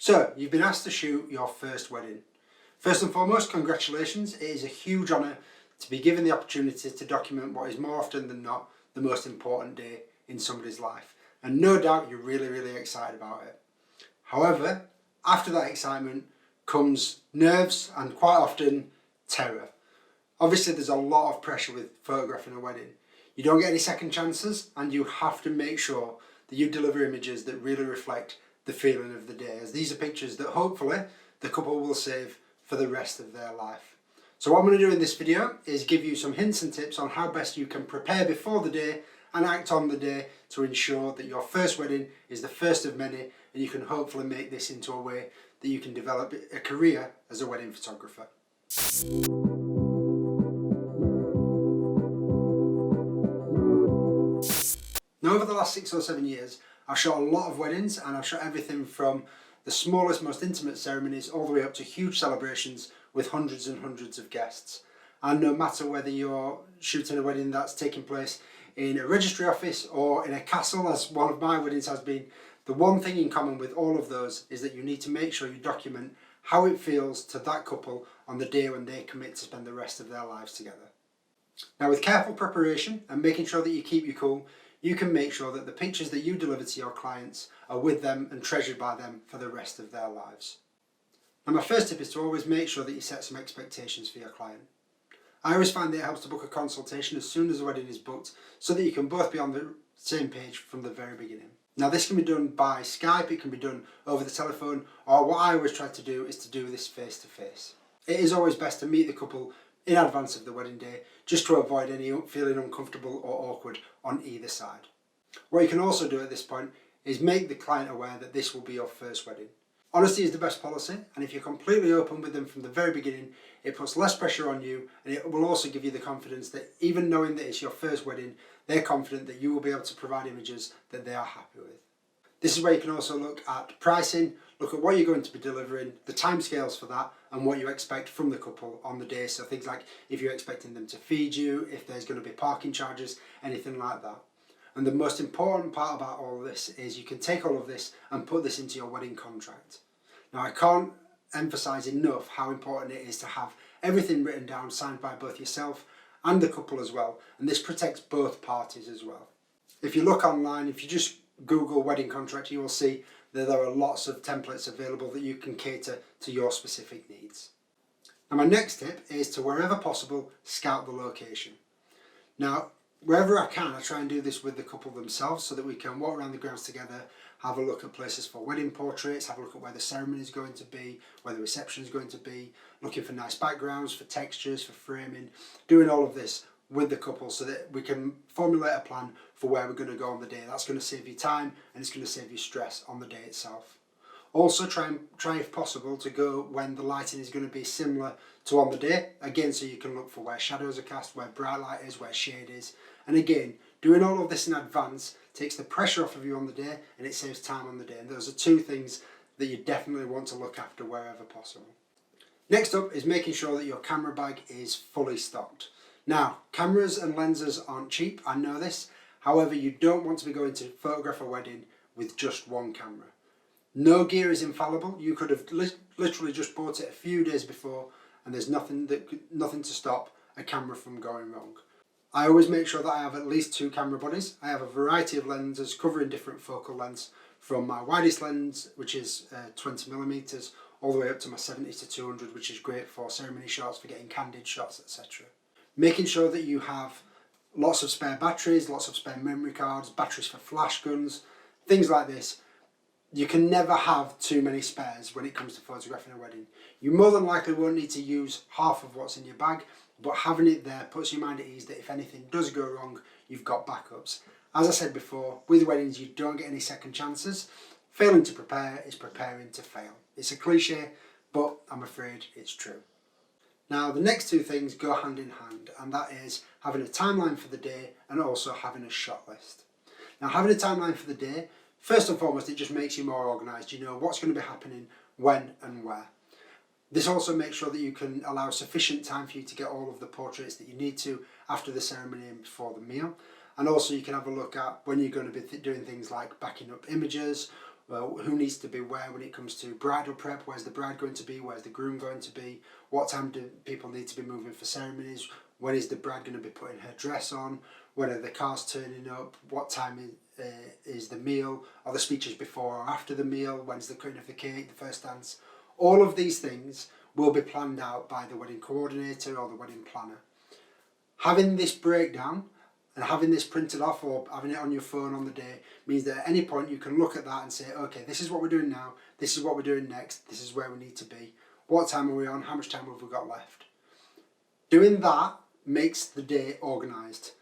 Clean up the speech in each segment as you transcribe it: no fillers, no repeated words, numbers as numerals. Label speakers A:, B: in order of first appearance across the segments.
A: So, you've been asked to shoot your first wedding. First and foremost, congratulations. It is a huge honour to be given the opportunity to document what is more often than not the most important day in somebody's life. And no doubt you're really excited about it. However, after that excitement comes nerves and quite often terror. Obviously there's a lot of pressure with photographing a wedding. You don't get any second chances, and you have to make sure that you deliver images that really reflect the feeling of the day, as these are pictures that hopefully the couple will save for the rest of their life. So what I'm going to do in this video is give you some hints and tips on how best you can prepare before the day and act on the day to ensure that your first wedding is the first of many, and you can hopefully make this into a way that you can develop a career as a wedding photographer. Now, over the last 6 or 7 years, I've shot a lot of weddings, and I've shot everything from the smallest, most intimate ceremonies all the way up to huge celebrations with hundreds and hundreds of guests. And no matter whether you're shooting a wedding that's taking place in a registry office or in a castle, as one of my weddings has been, the one thing in common with all of those is that you need to make sure you document how it feels to that couple on the day when they commit to spend the rest of their lives together. Now, with careful preparation and making sure that you keep your cool, you can make sure that the pictures that you deliver to your clients are with them and treasured by them for the rest of their lives. Now, my first tip is to always make sure that you set some expectations for your client. I always find that it helps to book a consultation as soon as the wedding is booked, so that you can both be on the same page from the very beginning. Now, this can be done by Skype, it can be done over the telephone, or what I always try to do is to do this face to face. It is always best to meet the couple in advance of the wedding day, just to avoid any feeling uncomfortable or awkward on either side. What you can also do at this point is make the client aware that this will be your first wedding. Honesty is the best policy, and if you're completely open with them from the very beginning, it puts less pressure on you, and it will also give you the confidence that even knowing that it's your first wedding, they're confident that you will be able to provide images that they are happy with. This is where you can also look at pricing, look at what you're going to be delivering, the timescales for that, and what you expect from the couple on the day. So things like if you're expecting them to feed you, if there's going to be parking charges, anything like that. And the most important part about all of this is you can take all of this and put this into your wedding contract. Now, I can't emphasize enough how important it is to have everything written down, signed by both yourself and the couple as well. And this protects both parties as well. If you look online, if you just Google wedding contract, you will see that there are lots of templates available that you can cater to your specific needs. Now, my next tip is to, wherever possible, scout the location. Now, wherever I can, I try and do this with the couple themselves so that we can walk around the grounds together, have a look at places for wedding portraits, have a look at where the ceremony is going to be, where the reception is going to be, looking for nice backgrounds, for textures, for framing, doing all of this with the couple so that we can formulate a plan for where we're going to go on the day. That's going to save you time, and it's going to save you stress on the day itself. Also try if possible to go when the lighting is going to be similar to on the day, again, so you can look for where shadows are cast, where bright light is, where shade is. And again, doing all of this in advance takes the pressure off of you on the day, and it saves time on the day. And those are two things that you definitely want to look after wherever possible. Next up is making sure that your camera bag is fully stocked. Now, cameras and lenses aren't cheap, I know this. However, you don't want to be going to photograph a wedding with just one camera. No gear is infallible. You could have literally just bought it a few days before, and there's nothing to stop a camera from going wrong. I always make sure that I have at least 2 camera bodies. I have a variety of lenses covering different focal lengths, from my widest lens, which is 20mm, all the way up to my 70-200, which is great for ceremony shots, for getting candid shots, etc. Making sure that you have lots of spare batteries, lots of spare memory cards, batteries for flash guns, things like this. You can never have too many spares when it comes to photographing a wedding. You more than likely won't need to use half of what's in your bag, but having it there puts your mind at ease that if anything does go wrong, you've got backups. As I said before, with weddings you don't get any second chances. Failing to prepare is preparing to fail. It's a cliche, but I'm afraid it's true. Now, the next 2 things go hand in hand, and that is having a timeline for the day and also having a shot list. Now, having a timeline for the day, first and foremost, it just makes you more organised. You know what's going to be happening, when and where. This also makes sure that you can allow sufficient time for you to get all of the portraits that you need to after the ceremony and before the meal. And also you can have a look at when you're going to be doing things like backing up images, well, who needs to be where when it comes to bridal prep, where's the bride going to be, where's the groom going to be, what time do people need to be moving for ceremonies, when is the bride going to be putting her dress on, when are the cars turning up, what time is the meal, are the speeches before or after the meal, when's the cutting of the cake, the first dance. All of these things will be planned out by the wedding coordinator or the wedding planner. Having this breakdown and having this printed off or having it on your phone on the day means that at any point you can look at that and say, okay, this is what we're doing now, this is what we're doing next, this is where we need to be, what time are we on, how much time have we got left. Doing that makes the day organised.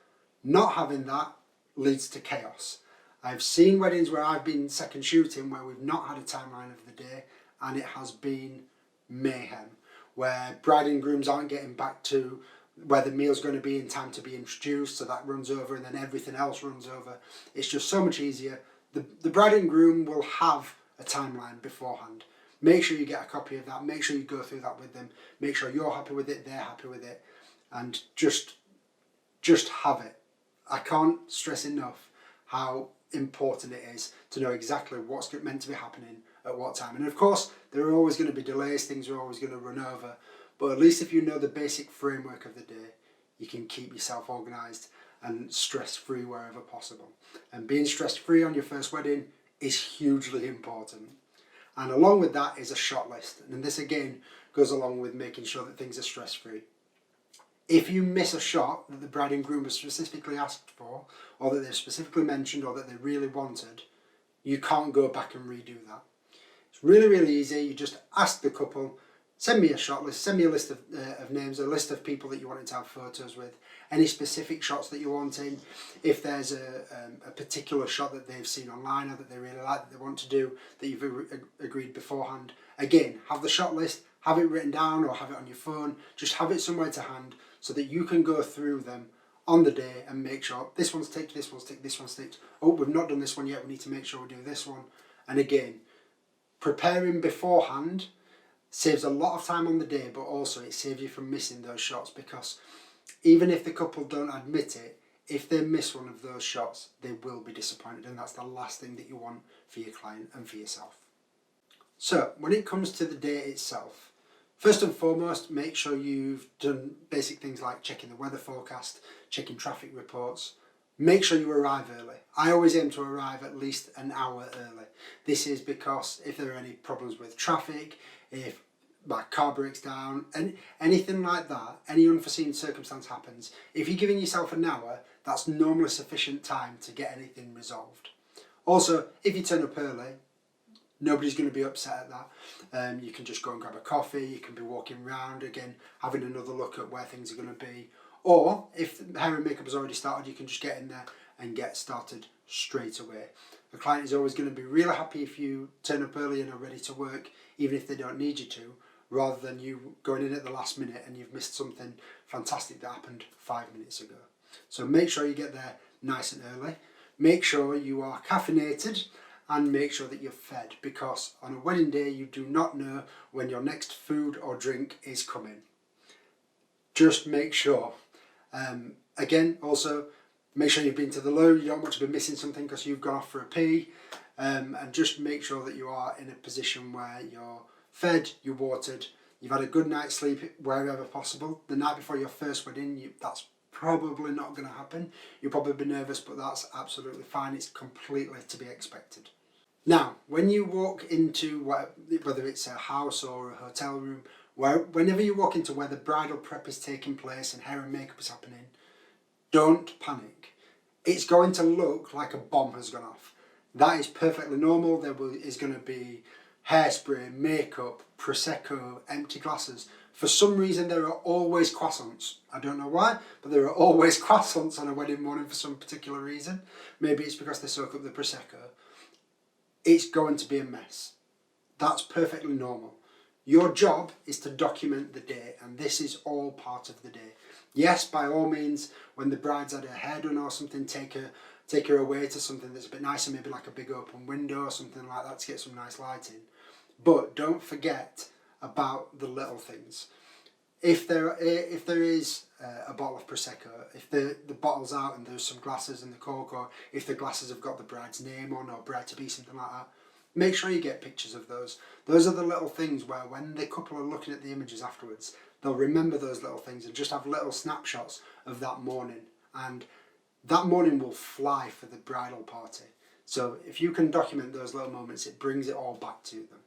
A: Not having that leads to chaos. I've seen weddings where I've been second shooting where we've not had a timeline of the day and it has been mayhem, where bride and grooms aren't getting back to where the meal's going to be in time to be introduced, so that runs over and then everything else runs over. It's just so much easier. The bride and groom will have a timeline beforehand. Make sure you get a copy of that, make sure you go through that with them, make sure you're happy with it, they're happy with it, and just have it. I can't stress enough how important it is to know exactly what's meant to be happening at what time. And of course, there are always going to be delays, things are always going to run over, but at least if you know the basic framework of the day, you can keep yourself organised and stress-free wherever possible. And being stress-free on your first wedding is hugely important. And along with that is a shot list. And this again goes along with making sure that things are stress-free. If you miss a shot that the bride and groom have specifically asked for, or that they've specifically mentioned, or that they really wanted, you can't go back and redo that. It's really, really easy. You just ask the couple, send me a shot list, send me a list of names, a list of people that you wanted to have photos with, any specific shots that you're wanting. If there's a particular shot that they've seen online or that they really like, that they want to do, that you've agreed beforehand, again, have the shot list, have it written down or have it on your phone, just have it somewhere to hand so that you can go through them on the day and make sure this one's ticked, this one's ticked, this one's ticked. Oh, we've not done this one yet, we need to make sure we do this one. And again, preparing beforehand saves a lot of time on the day, but also it saves you from missing those shots, because even if the couple don't admit it, if they miss one of those shots, they will be disappointed, and that's the last thing that you want for your client and for yourself. So when it comes to the day itself, first and foremost, make sure you've done basic things like checking the weather forecast, checking traffic reports. Make sure you arrive early. I always aim to arrive at least an hour early. This is because if there are any problems with traffic, if my car breaks down, and anything like that, any unforeseen circumstance happens, if you're giving yourself an hour, that's normally sufficient time to get anything resolved. Also, if you turn up early, nobody's going to be upset at that. You can just go and grab a coffee, you can be walking around again, having another look at where things are going to be. Or if hair and makeup has already started, you can just get in there and get started straight away. The client is always going to be really happy if you turn up early and are ready to work, even if they don't need you to, rather than you going in at the last minute and you've missed something fantastic that happened 5 minutes ago. So make sure you get there nice and early. Make sure you are caffeinated and make sure that you're fed, because on a wedding day you do not know when your next food or drink is coming. Just make sure. Again, also make sure you've been to the loo. You don't want to be missing something because you've gone off for a pee, and just make sure that you are in a position where you're fed, you're watered, you've had a good night's sleep wherever possible. The night before your first wedding, that's probably not going to happen. You'll probably be nervous, but that's absolutely fine. It's completely to be expected. Now, when you walk into whether it's a house or a hotel room, whenever you walk into where the bridal prep is taking place and hair and makeup is happening, don't panic. It's going to look like a bomb has gone off. That is perfectly normal. There is going to be hairspray, makeup, prosecco, empty glasses. For some reason there are always croissants. I don't know why, but there are always croissants on a wedding morning for some particular reason. Maybe it's because they soak up the prosecco. It's going to be a mess. That's perfectly normal. Your job is to document the day, and this is all part of the day. Yes, by all means, when the bride's had her hair done or something, take her away to something that's a bit nicer, maybe like a big open window or something like that to get some nice lighting. But don't forget about the little things. If there is a bottle of prosecco, if the bottle's out and there's some glasses in the cork, or if the glasses have got the bride's name on or bride to be, something like that, make sure you get pictures of those. Those are the little things where when the couple are looking at the images afterwards, they'll remember those little things and just have little snapshots of that morning. And that morning will fly for the bridal party. So if you can document those little moments, it brings it all back to them.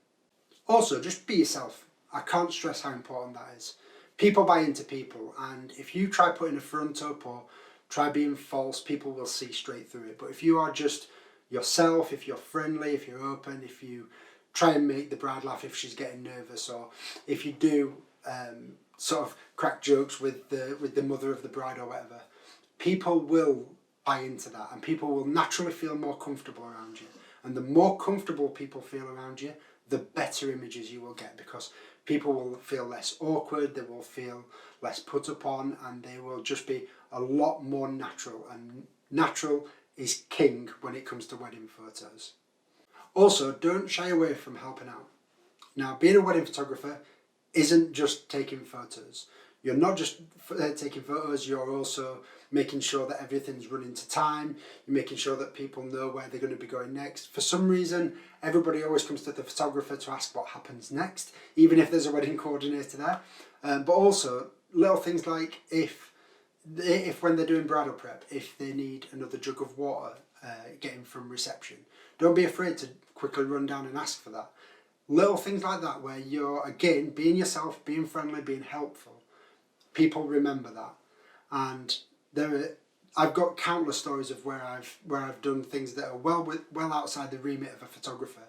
A: Also, just be yourself. I can't stress how important that is. People buy into people, and if you try putting a front up or try being false, people will see straight through it. But if you are just yourself, if you're friendly, if you're open, if you try and make the bride laugh if she's getting nervous, or if you do sort of crack jokes with the mother of the bride or whatever, people will buy into that, and people will naturally feel more comfortable around you. And the more comfortable people feel around you, the better images you will get, because people will feel less awkward, they will feel less put upon, and they will just be a lot more natural. And natural is king when it comes to wedding photos. Also, don't shy away from helping out. Now, being a wedding photographer isn't just taking photos. You're not just taking photos, you're also making sure that everything's running to time. You're making sure that people know where they're going to be going next. For some reason, everybody always comes to the photographer to ask what happens next, even if there's a wedding coordinator there. But also, little things like if when they're doing bridal prep, if they need another jug of water getting from reception, don't be afraid to quickly run down and ask for that. Little things like that where you're, again, being yourself, being friendly, being helpful. People remember that. And I've got countless stories of where I've done things that are well outside the remit of a photographer.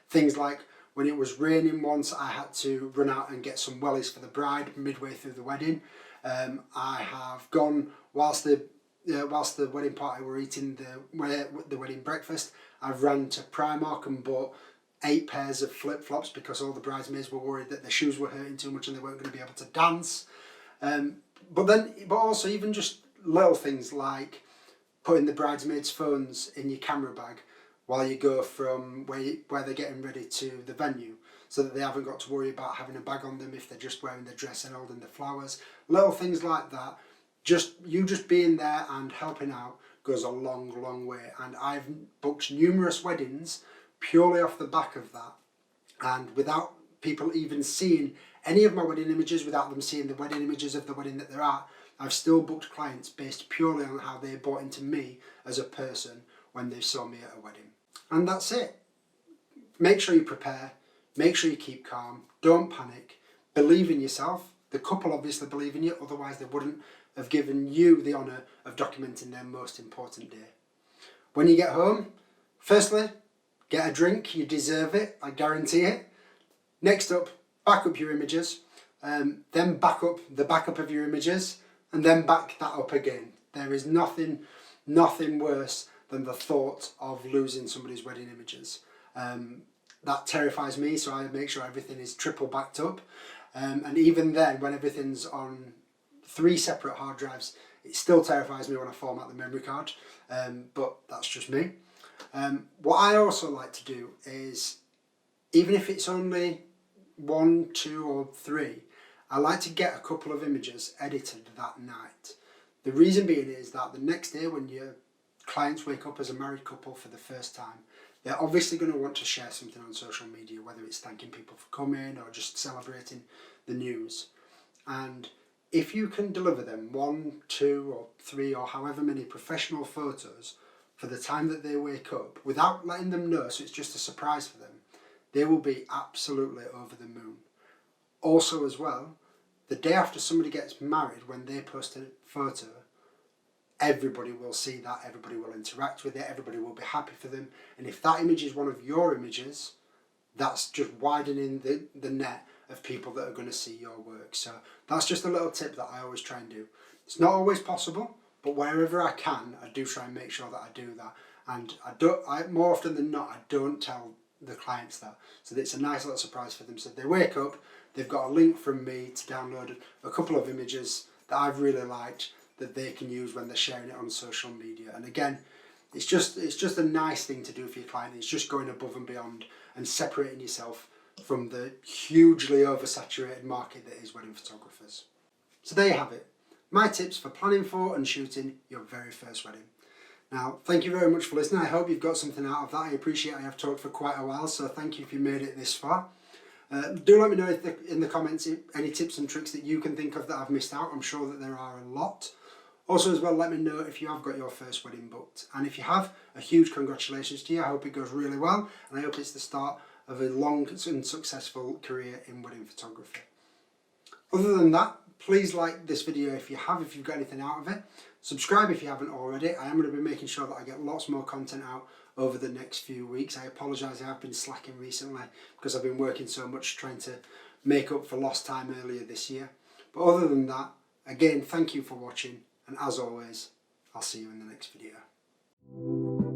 A: Things like when it was raining once, I had to run out and get some wellies for the bride midway through the wedding. I have gone whilst the wedding party were eating the wedding breakfast. I've ran to Primark and bought 8 pairs of flip-flops because all the bridesmaids were worried that their shoes were hurting too much and they weren't going to be able to dance. But also even just little things like putting the bridesmaids' phones in your camera bag while you go from where they're getting ready to the venue, so that they haven't got to worry about having a bag on them if they're just wearing the dress and holding the flowers. Little things like that. Just being there and helping out goes a long, long way. And I've booked numerous weddings purely off the back of that, and without people even seeing any of my wedding images, without them seeing the wedding images of the wedding that they're at, I've still booked clients based purely on how they bought into me as a person when they saw me at a wedding. And that's it. Make sure you prepare, make sure you keep calm, don't panic, believe in yourself. The couple obviously believe in you, otherwise they wouldn't have given you the honour of documenting their most important day. When you get home, firstly, get a drink, you deserve it, I guarantee it. Next up, back up your images, then back up the backup of your images, and then back that up again. There is nothing worse than the thought of losing somebody's wedding images. That terrifies me, so I make sure everything is triple backed up. And even then, when everything's on 3 separate hard drives, it still terrifies me when I format the memory card, but that's just me. What I also like to do is, even if it's only 1, 2 or 3, I like to get a couple of images edited that night. The reason being is that the next day when your clients wake up as a married couple for the first time, they're obviously going to want to share something on social media, whether it's thanking people for coming or just celebrating the news. And if you can deliver them 1, 2 or 3 or however many professional photos for the time that they wake up, without letting them know, so it's just a surprise for them, they will be absolutely over the moon. Also as well, the day after somebody gets married, when they post a photo, everybody will see that, everybody will interact with it, everybody will be happy for them. And if that image is one of your images, that's just widening the net of people that are going to see your work. So that's just a little tip that I always try and do. It's not always possible, but wherever I can, I do try and make sure that I do that. And more often than not, I don't tell the clients that. So it's a nice little surprise for them. So they wake up, they've got a link from me to download a couple of images that I've really liked that they can use when they're sharing it on social media. And again, it's just a nice thing to do for your client. It's just going above and beyond and separating yourself from the hugely oversaturated market that is wedding photographers. So there you have it. My tips for planning for and shooting your very first wedding. Now, thank you very much for listening. I hope you've got something out of that. I appreciate I have talked for quite a while, so thank you if you made it this far. Do let me know in the comments any tips and tricks that you can think of that I've missed out. I'm sure that there are a lot. Also as well, let me know if you have got your first wedding booked. And if you have, a huge congratulations to you. I hope it goes really well, and I hope it's the start of a long and successful career in wedding photography. Other than that, please like this video if you've got anything out of it. Subscribe if you haven't already. I am going to be making sure that I get lots more content out over the next few weeks. I apologise, I have been slacking recently because I've been working so much trying to make up for lost time earlier this year. But other than that, again, thank you for watching, and as always, I'll see you in the next video.